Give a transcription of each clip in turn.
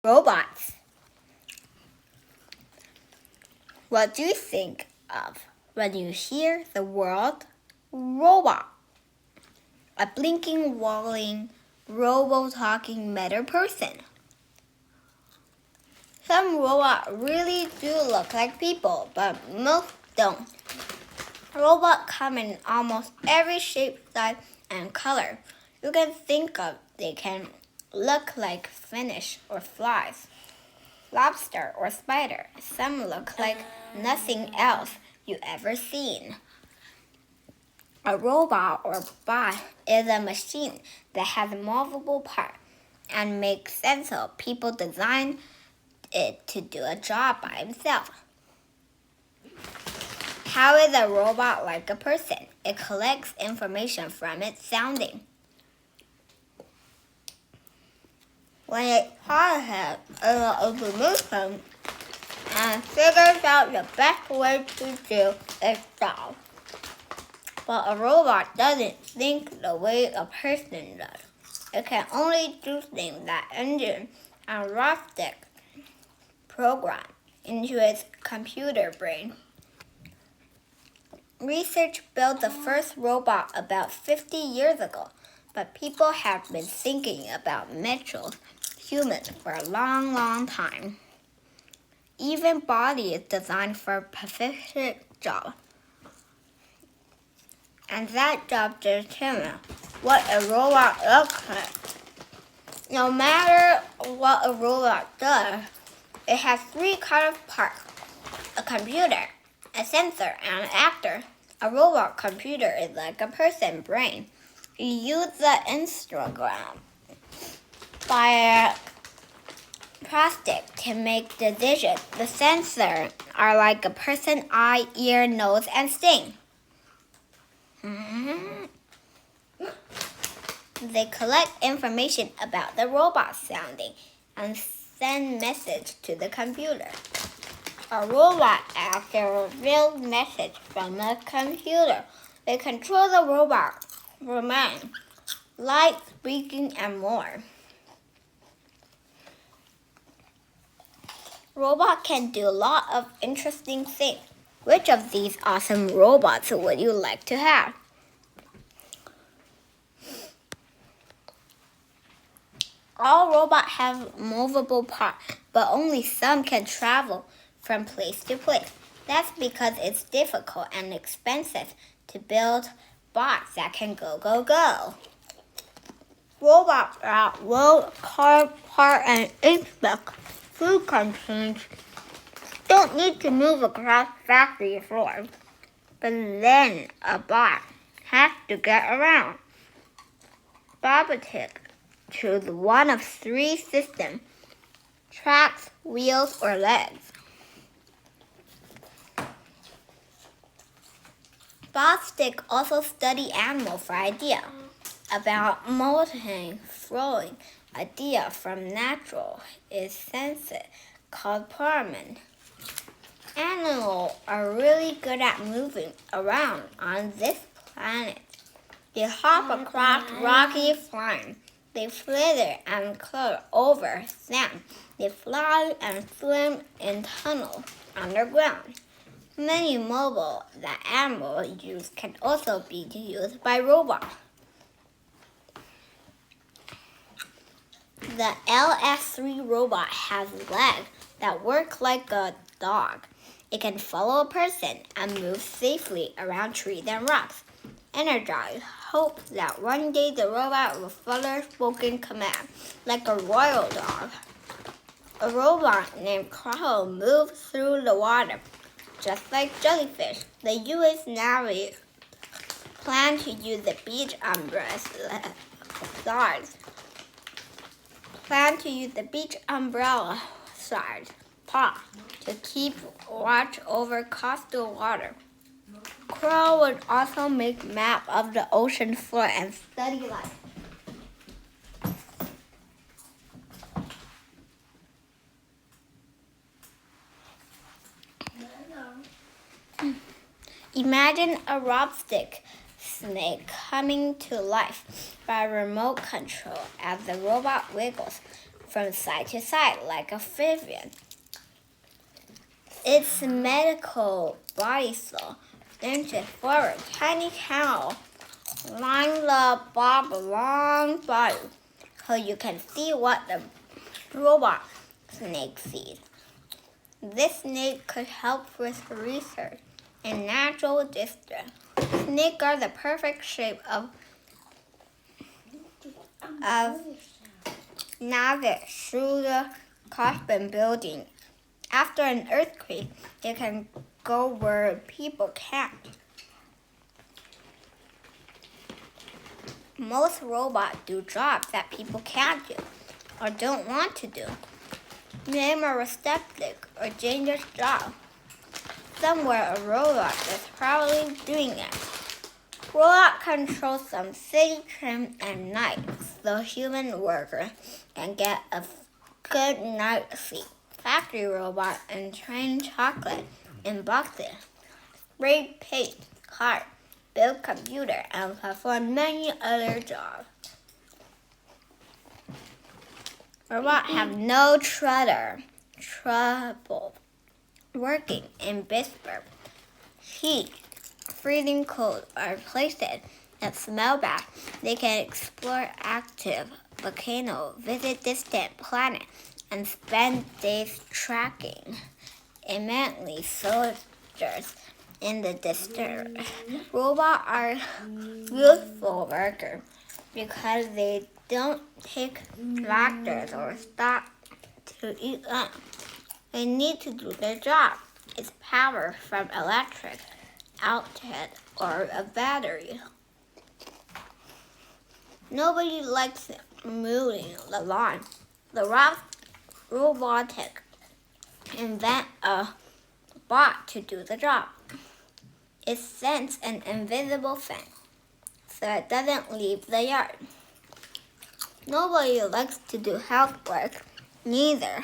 Robots. What do you think of when you hear the word robot? A blinking, walling, robo-talking metal person. Some robots really do look like people, but most don't. Robots come in almost every shape, size, and color you can think of. They can look like fish or flies, lobster or spider. Some look like nothing else you've ever seen. A robot or bot is a machine that has multiple parts and makes sense of people design it to do a job by himself. How is a robot like a person? It collects information from its sounding. When it processes information and figures out the best way to do its job. But a robot doesn't think the way a person does. It can only do things that engine and robotic program into its computer brain. Research built the first robot about 50 years ago, but people have been thinking about metals, humans, for a long, long time. Even body is designed for a specific job. And that job determines what a robot looks like. No matter what a robot does, it has three kind of parts: a computer, a sensor, and an actor. A robot computer is like a person's brain. You use the Instagram by plastic to make decisions. The sensors are like a person's eye, ear, nose, and skin. They collect information about the robot sounding and send message to the computer. A robot acts a real message from a computer. They control the robot, command, light, speaking, and more. Robots can do a lot of interesting things. Which of these awesome robots would you like to have? All robots have movable parts, but only some can travel from place to place. That's because it's difficult and expensive to build bots that can go. Robots that will carve, part, and inspect food containers don't need to move across factory floors, but then a bot has to get around. Robotic choose one of three systems: tracks, wheels, or legs. Bostick also study animals for ideas about motoring, throwing. Idea from natural is sensed called pyramid. Animals are really good at moving around on this planet. They hop across rocky farms. They slither and curl over sand. They fly and swim in tunnels underground. Many mobile that animals use can also be used by robots. The LS3 robot has legs that work like a dog. It can follow a person and move safely around trees and rocks. Energized hopes that one day the robot will follow spoken command like a royal dog. A robot named Carl moves through the water just like jellyfish. The U.S. Navy planned to use the beach umbrella size paw to keep watch over coastal water. Crow would also make map of the ocean floor and study life. Imagine a robstick snake coming to life by remote control as the robot wiggles from side to side like a amphibian. Its medical body slow, inches forward, tiny tail line the bob long body so you can see what the robot snake sees. This snake could help with research in natural distress. Snakes are the perfect shape of navigate through the carbon building. After an earthquake, they can go where people can't. Most robots do jobs that people can't do or don't want to do. Name a receptive or dangerous job. Somewhere a robot is probably doing it. Robot controls some city trim at night so human workers can get a good night's sleep. Factory robot and train chocolate in boxes. Spray paint, car, build computer, and perform many other jobs. Robots have no trouble working in Pittsburgh. Heat, freezing cold, or places that smell bad. They can explore active volcanoes, visit distant planets, and spend days tracking immense soldiers in the distance. Robots are useful workers because they don't take tractors or stop to eat lunch. They need to do their job. It's power from electric outlet or a battery. Nobody likes moving the lawn. The robotic invent a bot to do the job. It sends an invisible fence so it doesn't leave the yard. Nobody likes to do housework neither.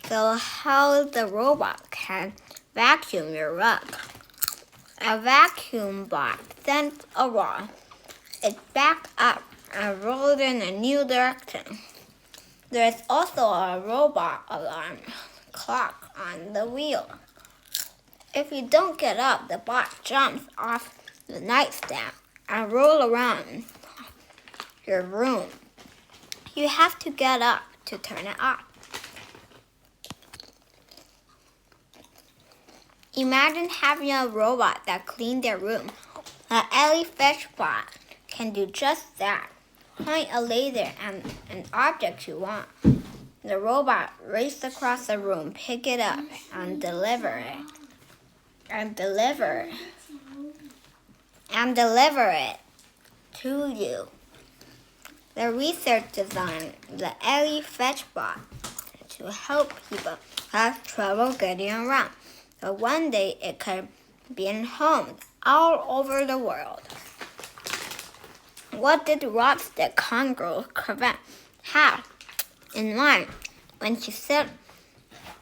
So how the robot can vacuum your rug? A vacuum bot sends a rod. It backs up and rolls in a new direction. There is also a robot alarm clock on the wheel. If you don't get up, the bot jumps off the nightstand and rolls around your room. You have to get up to turn it off. Imagine having a robot that cleans their room. An alley fetch bot can do just that. Point a laser at an object you want. The robot races across the room, pick it up, and deliver it to you. The research designed the alley fetch bot to help people who have trouble getting around. But one day it could be in homes all over the world. What did Robstick Congress have in mind when she set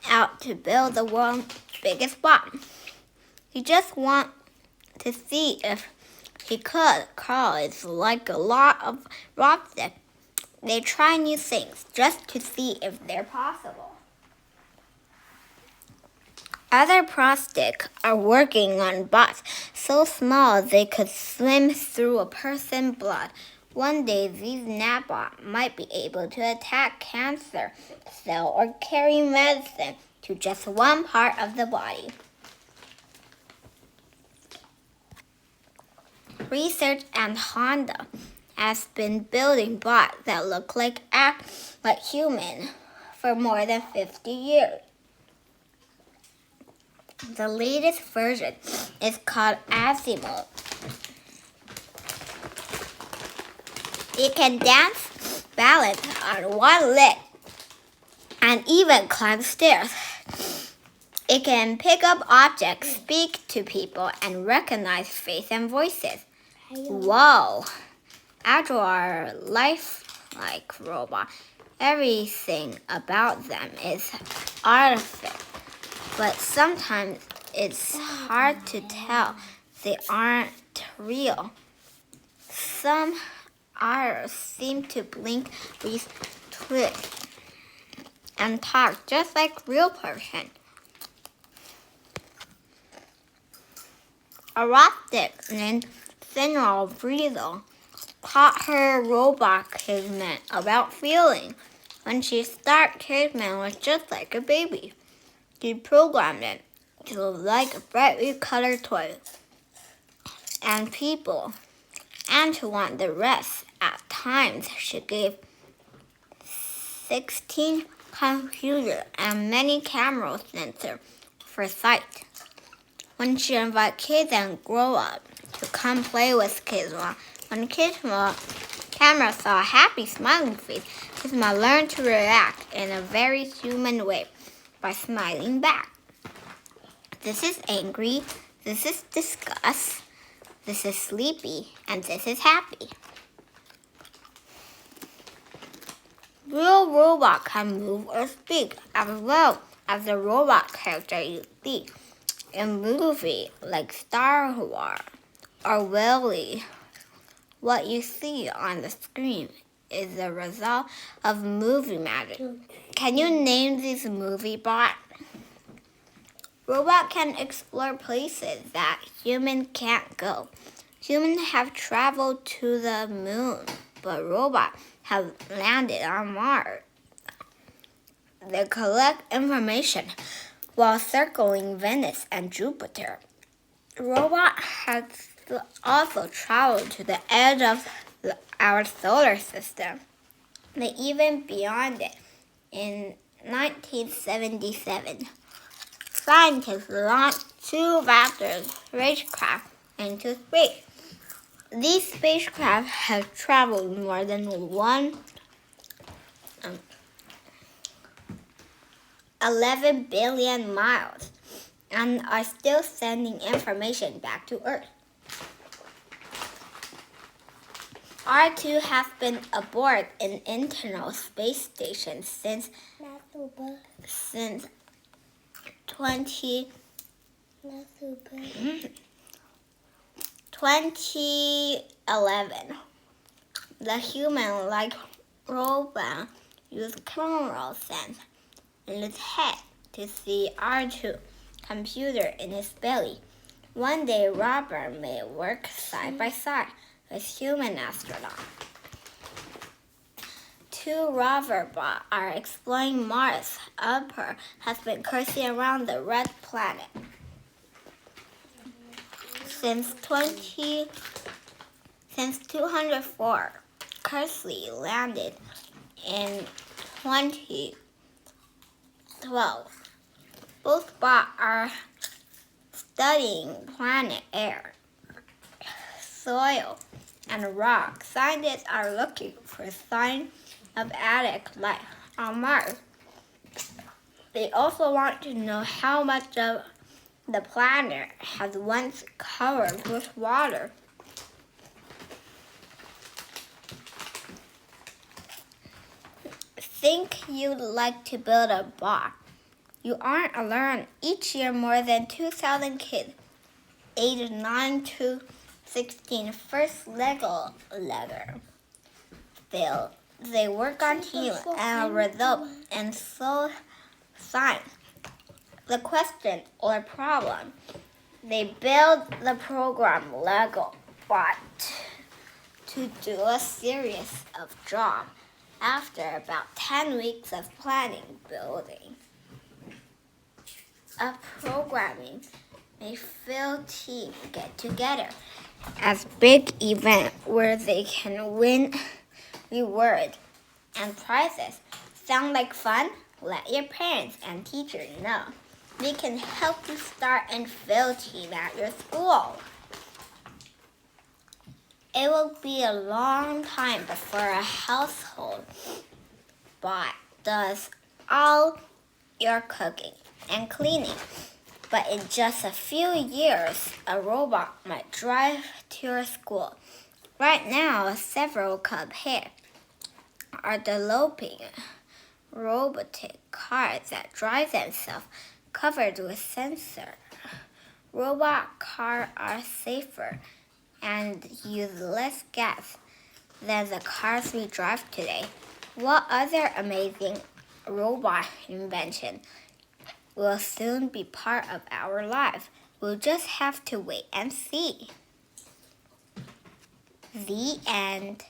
out to build the world's biggest bot? He just wanted to see if he could. Carl is like a lot of Robstick. They try new things just to see if they're possible. Other prostics are working on bots so small they could swim through a person's blood. One day, these nanobots might be able to attack cancer cells or carry medicine to just one part of the body. Research and Honda has been building bots that act like humans for more than 50 years. The latest version is called Asimo. It can dance, balance on one leg, and even climb stairs. It can pick up objects, speak to people, and recognize faces and voices. Whoa! Agile are lifelike robots. Everything about them is artificial. But sometimes it's hard to tell they aren't real. Some eyes seem to blink twist, and talk just like real person. A robotic named Breezel taught her robot caveman about feeling. When she started, caveman was just like a baby. She programmed it to like brightly colored toys and people, and to want the rest. At times, she gave 16 computers and many camera sensors for sight. When she invited kids and grow up to come play with Kizma, when camera saw a happy smiling face, Kizma learned to react in a very human way by smiling back. This is angry, this is disgust, this is sleepy, and this is happy. Real robot can move or speak as well as the robot character you see in movies like Star Wars or Willy. What you see on the screen is the result of movie magic. Can you name these movie bots? Robots can explore places that humans can't go. Humans have traveled to the moon, but robots have landed on Mars. They collect information while circling Venus and Jupiter. Robots have also traveled to the edge of our solar system. They even beyond it. In 1977, scientists launched 2 Raptor spacecraft into space. These spacecraft have traveled more than 11 billion miles and are still sending information back to Earth. R2 has been aboard an internal space station since 2011. The human-like robot used camera sense in its head to see R2 computer in its belly. One day, robot may work side by side with human astronaut. 2 rover bots are exploring Mars. Upper has been cursing around the red planet. Since 204, Kersley landed in 2012. Both bots are studying planet air, soil, and rock. Scientists are looking for signs of aquatic life on Mars. They also want to know how much of the planet has once covered with water. Think you'd like to build a bot? You aren't alone. Each year, more than 2,000 kids aged 9 to 16 first Lego letter build. They work on team and result and solve science. The question or problem. They build the program Lego bot to do a series of jobs. After about 10 weeks of planning, building, a programming, a field team get together as big event where they can win rewards and prizes. Sound like fun? Let your parents and teachers know. They can help you start a field team at your school. It will be a long time before a household bot does all your cooking and cleaning. But in just a few years, a robot might drive to your school. Right now, several cubs here are developing robotic cars that drive themselves, covered with sensors. Robot cars are safer and use less gas than the cars we drive today. What other amazing robot invention will soon be part of our life? We'll just have to wait and see. The end.